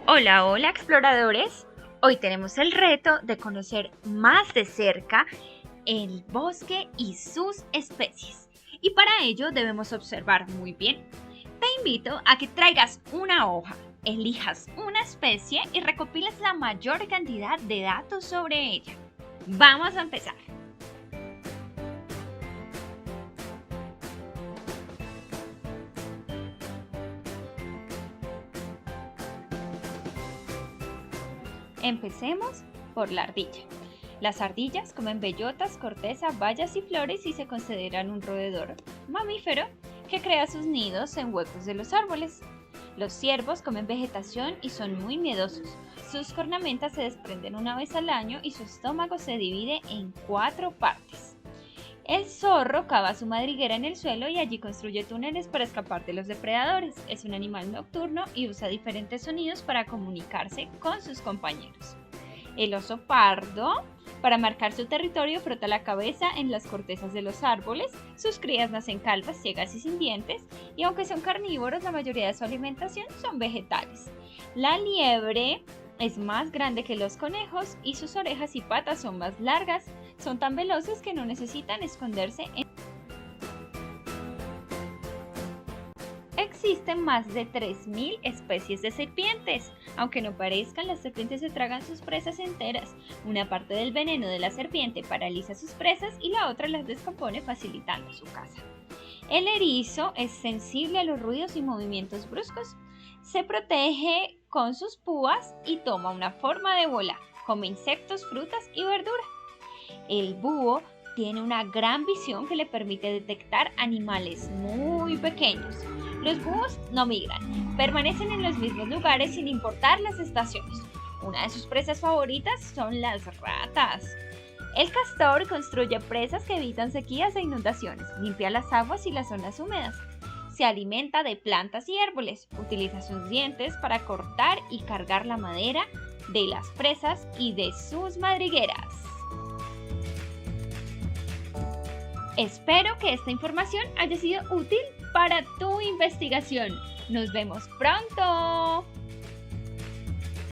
Hola, hola exploradores. Hoy tenemos el reto de conocer más de cerca el bosque y sus especies. Y para ello debemos observar muy bien. Te invito a que traigas una hoja, elijas una especie y recopiles la mayor cantidad de datos sobre ella. Vamos a empezar. Empecemos por la ardilla. Las ardillas comen bellotas, corteza, bayas y flores y se consideran un roedor mamífero que crea sus nidos en huecos de los árboles. Los ciervos comen vegetación y son muy miedosos. Sus cornamentas se desprenden una vez al año y su estómago se divide en 4 partes. El zorro cava su madriguera en el suelo y allí construye túneles para escapar de los depredadores. Es un animal nocturno y usa diferentes sonidos para comunicarse con sus compañeros. El oso pardo, para marcar su territorio, frota la cabeza en las cortezas de los árboles. Sus crías nacen calvas, ciegas y sin dientes, y aunque son carnívoros, la mayoría de su alimentación son vegetales. La liebre es más grande que los conejos y sus orejas y patas son más largas. Son tan veloces que no necesitan esconderse. Existen más de 3.000 especies de serpientes. Aunque no parezcan, las serpientes se tragan sus presas enteras. Una parte del veneno de la serpiente paraliza sus presas y la otra las descompone facilitando su caza. El erizo es sensible a los ruidos y movimientos bruscos. Se protege con sus púas y toma una forma de bola. Come insectos, frutas y verduras. El búho tiene una gran visión que le permite detectar animales muy pequeños. Los búhos no migran, permanecen en los mismos lugares sin importar las estaciones. Una de sus presas favoritas son las ratas. El castor construye presas que evitan sequías e inundaciones, limpia las aguas y las zonas húmedas. Se alimenta de plantas y árboles, utiliza sus dientes para cortar y cargar la madera de las presas y de sus madrigueras. Espero que esta información haya sido útil para tu investigación. ¡Nos vemos pronto!